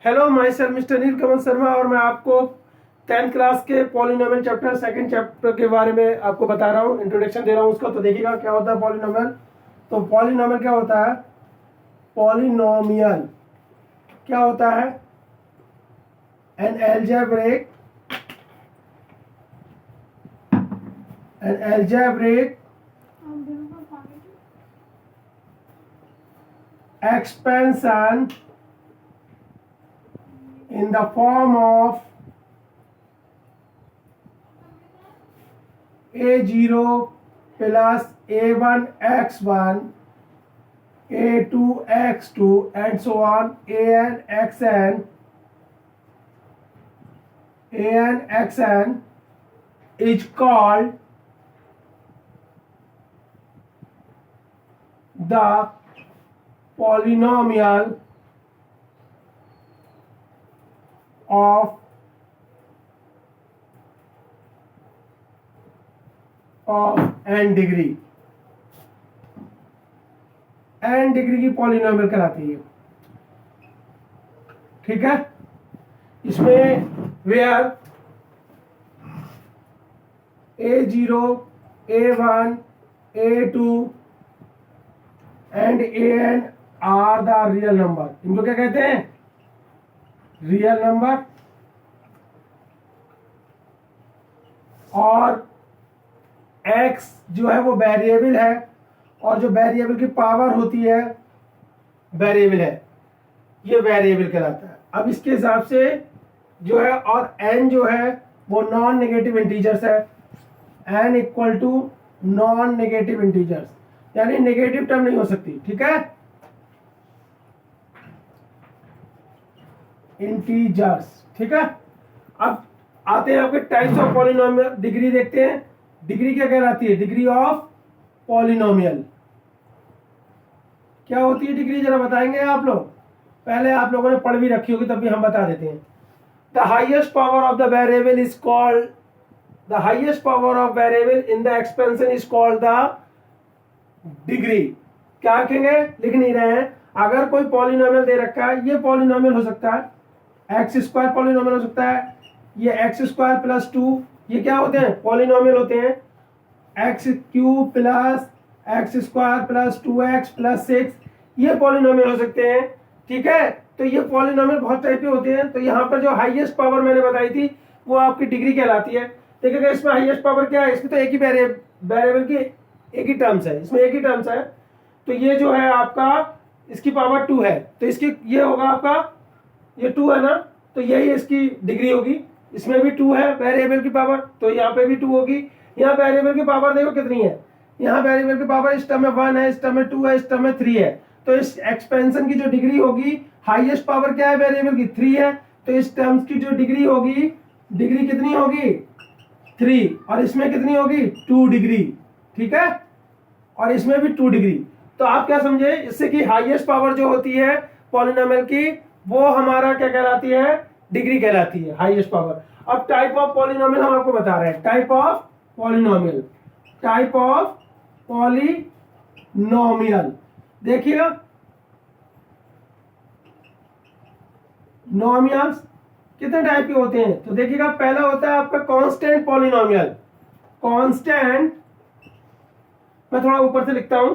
Hello my self mister नीलकमल शर्मा और मैं आपको 10th क्लास के पॉलिनोमियल चैप्टर सेकंड चैप्टर के बारे में आपको बता रहा हूँ, इंट्रोडक्शन दे रहा हूँ उसका। तो देखिएगा क्या होता है पॉलिनोमियल। तो पॉलिनोमियल क्या होता है? पॉलिनोमियल क्या होता है? An algebraic expansion in the form of a0 plus a1 x1 a2 x2 and so on an xn is called the polynomial of n degree. n degree की पॉलिनोमियल कहलाती है, ठीक है। इसमें where a0 a1 a2 and an are the real number. इनको क्या कहते हैं? Real number. और x जो है वो वेरिएबल है, और जो वेरिएबल की पावर होती है वेरिएबल है, ये वेरिएबल कहलाता है। अब इसके हिसाब से जो है, और n जो है वो नॉन नेगेटिव इंटीजर्स है। n equal to non negative integers, यानी नेगेटिव टर्म नहीं हो सकती, ठीक है। इंटीजर्स, ठीक है। अब आते हैं आपके टाइप्स ऑफ पॉलिनोमियल। डिग्री देखते हैं। डिग्री क्या कहलाती है? डिग्री ऑफ पॉलिनोमियल क्या होती है? डिग्री जरा बताएंगे आप लोग? पहले आप लोगों ने पढ़ भी रखी होगी, तब भी हम बता देते हैं। The highest power of the variable is called the highest power of variable in the expansion is called the degree. क्या कहेंगे? लिख नहीं रहे हैं। अगर कोई पॉलिनोमियल दे रखा है, ये पॉलिनोमियल हो सकता है, एक्स स्क्वायर पॉलिनोमियल हो सकता है, ये एक्स स्क्वायर प्लस 2, ये क्या होते हैं? पॉलिनोमियल होते हैं। X cube plus x square plus 2x plus 6, ये पॉलिनोमियल हो सकते हैं, ठीक है। तो ये पॉलिनोमियल बहुत टाइप के होते हैं। तो यहाँ पर जो हाईएस्ट पावर मैंने बताई थी वो आपकी डिग्री कहलाती है। देखिएगा इसमें हाईएस्ट पावर क्या है? इसमें तो एक ही वेरिएबल की एक ही टर्म्स है, इसमें एक ही टर्म्स है। तो ये जो है आपका, इसकी पावर 2 है, तो इसकी ये होगा आपका, ये 2 है ना, तो यही इसकी डिग्री होगी। इसमें भी 2 है वेरिएबल की पावर, तो यहाँ पे भी 2 होगी। यहाँ वेरिएबल की पावर देखो कितनी है। यहाँ वेरिएबल की पावर इस टर्म में 1 है, इस टर्म में 2 है, इस टर्म में 3 है। तो इस एक्सपेंशन की जो डिग्री होगी, हाईएस्ट पावर क्या है वेरिएबल की? 3 है। तो इस टर्म्स की जो डिग्री होगी, डिग्री कितनी होगी? 3। और इसमें कितनी होगी? 2 डिग्री, ठीक है। और इसमें भी 2 डिग्री। तो आप क्या समझे इससे कि हाईएस्ट पावर जो होती है पॉलिनोमियल की, वो हमारा क्या कहलाती है? डिग्री कहलाती है, हाईएस्ट पावर। अब टाइप ऑफ पॉलिनोमियल हम आपको बता रहे हैं। Type of polynomial, type of polynomial देखिएगा। नोमियल्स कितने टाइप के होते हैं? तो देखिएगा, पहला होता है आपका कांस्टेंट पॉलिनोमियल। कांस्टेंट, मैं थोड़ा ऊपर से लिखता हूं।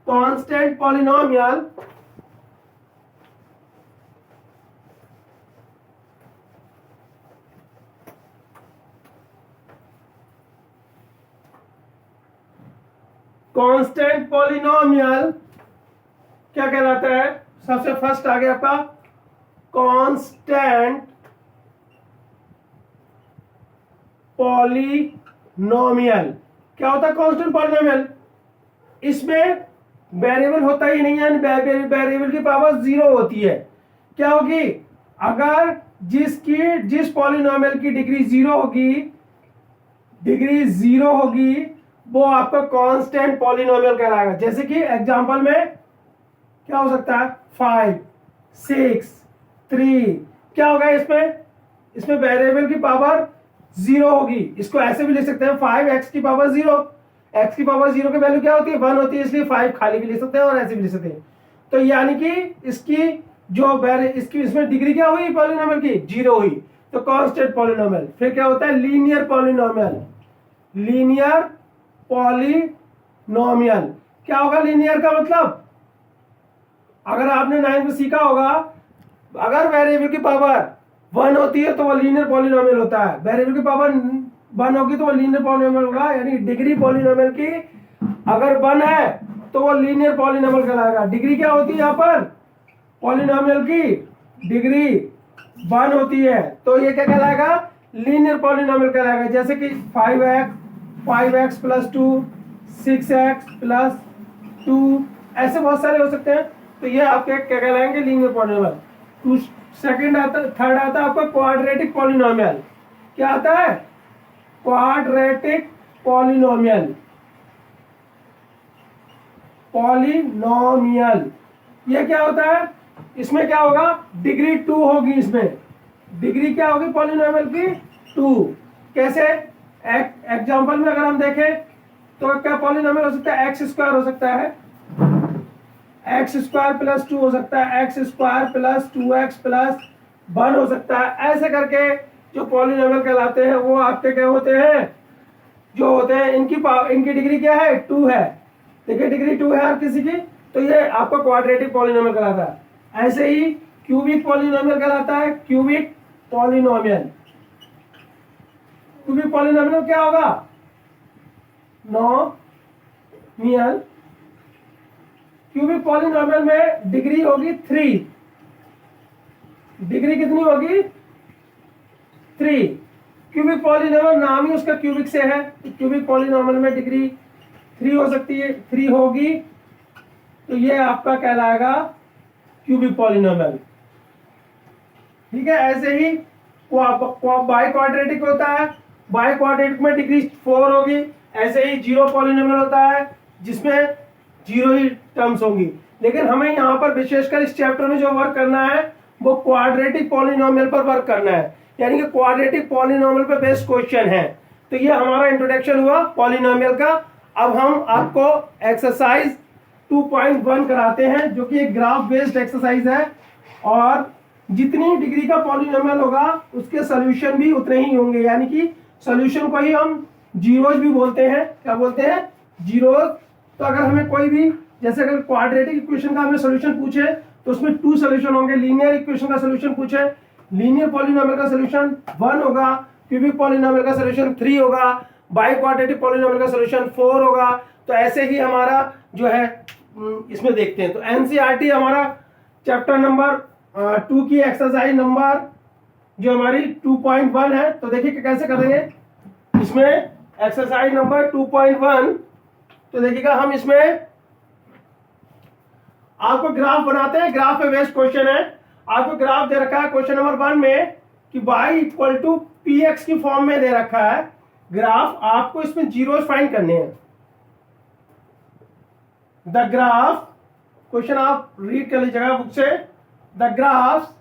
कांस्टेंट पॉलिनोमियल कांस्टेंट पॉलिनोमियल क्या कहलाता है? सबसे फर्स्ट आ गया आपका कांस्टेंट पॉलिनोमियल। क्या होता है कांस्टेंट पॉलिनोमियल? इसमें वेरिएबल होता ही नहीं है, वेरिएबल की पावर 0 होती है। क्या होगी? अगर जिस पॉलिनोमियल की डिग्री 0 होगी, डिग्री 0 होगी, वो आपका कांस्टेंट पॉलिनोमियल कहलाएगा। जैसे कि एग्जांपल में क्या हो सकता है? 5 6 3। क्या होगा इसमें? इसमें वेरिएबल की पावर 0 होगी। इसको ऐसे भी लिख सकते हैं, 5x की पावर 0। x की पावर 0 की वैल्यू क्या होती है? 1 होती है, इसलिए 5 खाली भी लिख सकते हैं और ऐसे भी लिख सकते हैं। तो यानी कि इसकी जो वेरी इसकी इसमें डिग्री क्या हुई पॉलिनोमियल की, 0 हुई, तो कांस्टेंट पॉलिनोमियल। फिर क्या होता है लीनियर पॉलिनोमियल। लीनियर पॉलिनोमियल क्या होगा लीनियर का मतलब, अगर आपने 9th में सीखा होगा, अगर वेरिएबल की पावर 1 होती है तो वो लीनियर पॉलिनोमियल होता है, वेरिएबल की पावर 1 होगी तो वो लीनियर पॉलिनोमियल होगा। यानी डिग्री पॉलिनोमियल की अगर 1 है तो वो लीनियर पॉलिनोमियल कहलाएगा। डिग्री क्या होती है यहाँ पर पॉलिनोमियल की, डिग्री 1 होती है तो ये क्या कहलाएगा लीनियर पॉलिनोमियल कहलाएगा। जैसे कि 5x प्लस 2, 6x प्लस 2, ऐसे बहुत सारे हो सकते हैं। तो ये आपके क्या कहलाएंगे लीनियर पॉलिनोमियल। थर्ड आता है आपका क्वाड्रेटिक पॉलिनोमियल। क्या आता है क्वाड्रेटिक पॉलिनोमियल। पॉलिनोमियल ये क्या होता है, इसमें क्या होगा डिग्री 2 होगी, इसमें डिग्री क्या होगी पॉलिनोमियल की 2। कैसे एग्जांपल में अगर हम देखें तो क्या पॉलिनोमियल हो सकता है एक्स स्क्वायर हो सकता है, एक्स स्क्वायर प्लस 2 हो सकता है, x square plus 2x plus 1 हो सकता है। ऐसे करके जो पॉलिनोमियल कहलाते हैं वो आपके क्या होते हैं, जो होते हैं इनकी डिग्री क्या है 2 है। देखिए डिग्री 2 है हर किसी की, तो ये आपका क्वाड्रेटिक पॉलिनोमियल कहलाता है। ऐसे ही क्यूबिक पॉलिनोमियल कहलाता है, क्यूबिक पॉलिनोमियल। क्यूबिक पॉलिनोमियल क्या होगा नोमियल। क्यूबिक पॉलिनोमियल में डिग्री होगी 3, डिग्री कितनी होगी 3। क्यूबिक पॉलिनोमियल नाम ही उसका क्यूबिक से है, तो क्यूबिक पॉलिनोमियल में डिग्री 3 हो सकती है, 3 होगी, तो ये आपका कहलाएगा क्यूबिक पॉलिनोमियल। ठीक है। ऐसे ही बाई क्वाड्रेटिक होता है, बाई क्वाड्रेटिक में डिग्री 4 होगी। ऐसे ही जीरो पॉलिनोमियल होता है जिसमें 0 ही टर्म्स होंगी। लेकिन हमें यहाँ पर विशेषकर इस चैप्टर में जो वर्क करना है वो क्वाड्रेटिक पॉलिनोमियल पर वर्क करना है, यानी कि क्वाड्रेटिक पॉलिनोमियल पर बेस्ड क्वेश्चन है। तो ये हमारा इंट्रोडक्शन हुआ पॉलिनोमियल का। अब हम आपको एक्सरसाइज 2.1 कराते हैं जो कि एक ग्राफ बेस्ड एक्सरसाइज है, और जितनी डिग्री का पॉलिनोमियल होगा उसके सॉल्यूशन भी उतने ही होंगे, यानी कि सॉल्यूशन को ही हम जीरोज भी बोलते हैं। क्या बोलते हैं जीरोज। तो अगर हमें कोई भी जैसे अगर क्वाड्रेटिक इक्वेशन का हमें सॉल्यूशन पूछे तो उसमें 2 सॉल्यूशन होंगे। लीनियर इक्वेशन का सॉल्यूशन पूछे, लीनियर पॉलिनोमियल का सॉल्यूशन 1 होगा, क्यूबिक पॉलिनोमियल का सॉल्यूशन 3 होगा, बाई क्वाड्रेटिक पॉलिनोमियल का सॉल्यूशन 4 होगा। तो ऐसे ही हमारा जो है इसमें देखते हैं। तो एनसीईआरटी हमारा चैप्टर नंबर 2 की एक्सरसाइज नंबर जो हमारी 2.1 है। तो देखिए कैसे करेंगे इसमें एक्सरसाइज नंबर 2.1। तो देखिएगा हम इसमें आपको ग्राफ बनाते हैं, ग्राफ पे बेस्ड क्वेश्चन है। आपको ग्राफ दे रखा है क्वेश्चन नंबर 1 में कि y इक्वल टू px की फॉर्म में दे रखा है ग्राफ। आपको इसमें जीरोस फाइंड करने हैं। द ग्राफ, क्वेश्चन आप रीड कर लीजिएगा बुक से। The graph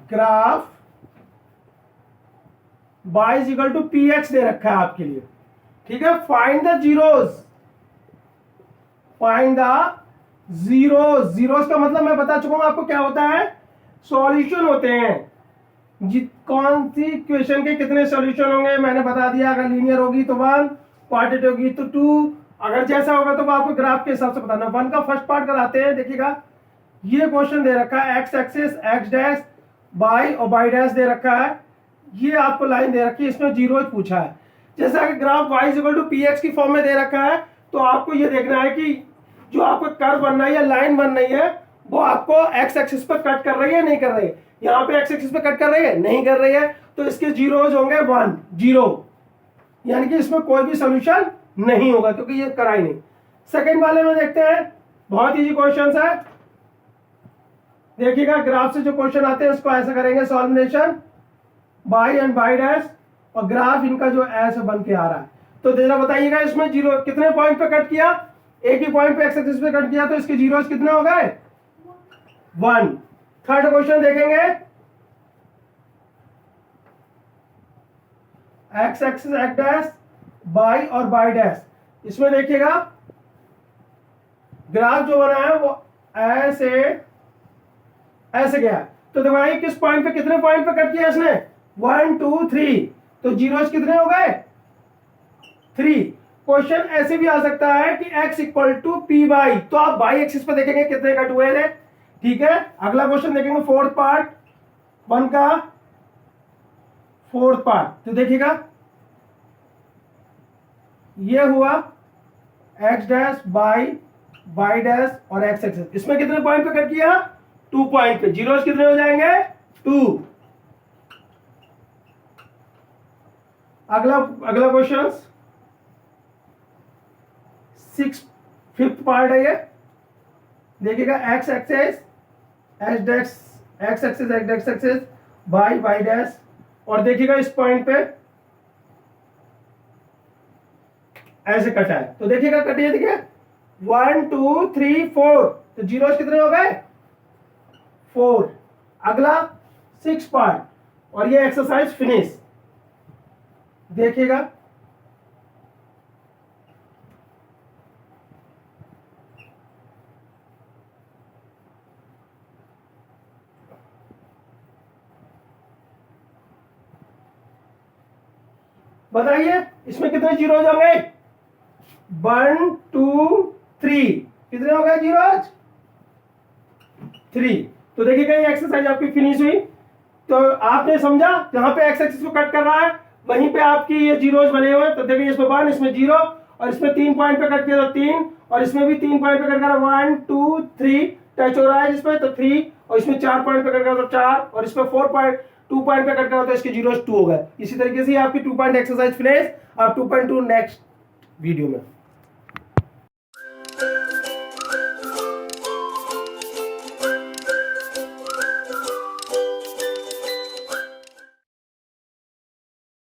graph y is equal to px दे रखा है आपके लिए। ठीक है। Find the zeros, find the zeros. Zeros का मतलब मैं बता चुका हूं आपको क्या होता है, सॉल्यूशन होते हैं। कौन सी इक्वेशन के कितने सॉल्यूशन होंगे मैंने बता दिया। अगर लीनियर होगी तो 1, क्वाड्रेटिक होगी तो 2, अगर जैसा होगा तो आपको ग्राफ के हिसाब से बताना। 1 का फर्स्ट पार्ट कराते हैं। देखिएगा ये क्वेश्चन दे रखा है x axis x dash by और बाई डैश दे रखा है। ये आपको लाइन दे रखी है, इसमें जीरो पूछा है। जैसा कि graph y equal to px की फॉर्म में दे रखा है, तो आपको ये देखना है कि जो आपको कर्व बनना है या लाइन बन रही है वो आपको x एक्सिस पर कट कर रही है नहीं कर रही है। यहाँ पे x एक्सिस पे कट कर रही है नहीं कर रही है, तो इसके जीरोज होंगे 1 0, यानी कि इसमें कोई भी सोल्यूशन नहीं होगा क्योंकि ये करा ही नहीं। सेकेंड वाले में देखते हैं, बहुत इजी क्वेश्चन है। देखिएगा ग्राफ से जो क्वेश्चन आते हैं उसको ऐसा करेंगे सॉल्विनेशन बाई एंड बाई डैश, और ग्राफ इनका जो ऐसे बन के आ रहा है। तो जरा बताइएगा इसमें जीरो कितने पॉइंट पे कट किया, एक ही पॉइंट पे एक्स एक्सिस पे कट किया तो इसके जीरोस कितने हो गए 1। थर्ड क्वेश्चन देखेंगे, x axis x dash by और बाई डैश। इसमें देखिएगा ग्राफ जो बना है वो ऐसे ऐसे गया, तो दिखाइए किस पॉइंट पे कितने पॉइंट पे कट किया इसने 1 2 3, तो जीरोस कितने हो गए 3। क्वेश्चन ऐसे भी आ सकता है कि x equal to P by, तो आप बाई एक्सिस पे देखेंगे कितने कट हुए थे, ठीक है। अगला क्वेश्चन देखेंगे फोर्थ पार्ट 1 का फोर्थ पार्ट, तो देखिएगा ये हुआ x डैश बाई डैश और x एक्सिस, इसमें कितने पॉइंट पे कट किया 2 पॉइंट पे, जीरोस कितने हो जाएंगे 2। अगला क्वेश्चन 5th पार्ट है ये, देखिएगा x axis x dash x axis x dash axis by dash, और देखिएगा इस पॉइंट पे ऐसे कटा है, तो देखिएगा कटिए, देखिए 1 2 3 4, तो जीरोस कितने हो गए 4। अगला 6 पार्ट, और ये एक्सरसाइज फिनिश, देखिएगा बताइए इसमें कितने जीरो होंगे 1 2 3, कितने हो गए जीरोज 3। तो देखिएगा ये एक्सरसाइज आपकी फिनिश हुई, तो आपने समझा जहां पे एक्स एक्सिस को कट कर रहा है वहीं पे आपकी ये जीरोज बने हुए, तो देखिए इसमें 1, इसमें 0, और इसमें 3 पॉइंट पे कट किया तो 3, और इसमें भी 3 पॉइंट पे कट कर 1 2 3 टच हो रहा है जिसमें तो 3, और इसमें 4 पॉइंट पे कट कर तो 4, और इसमें 2 पॉइंट पे कट करा तो इसके जीरोस 2 हो गए। इसी तरीके से आपकी 2 पॉइंट एक्सरसाइज फिनिश, और 2.2 नेक्स्ट वीडियो में।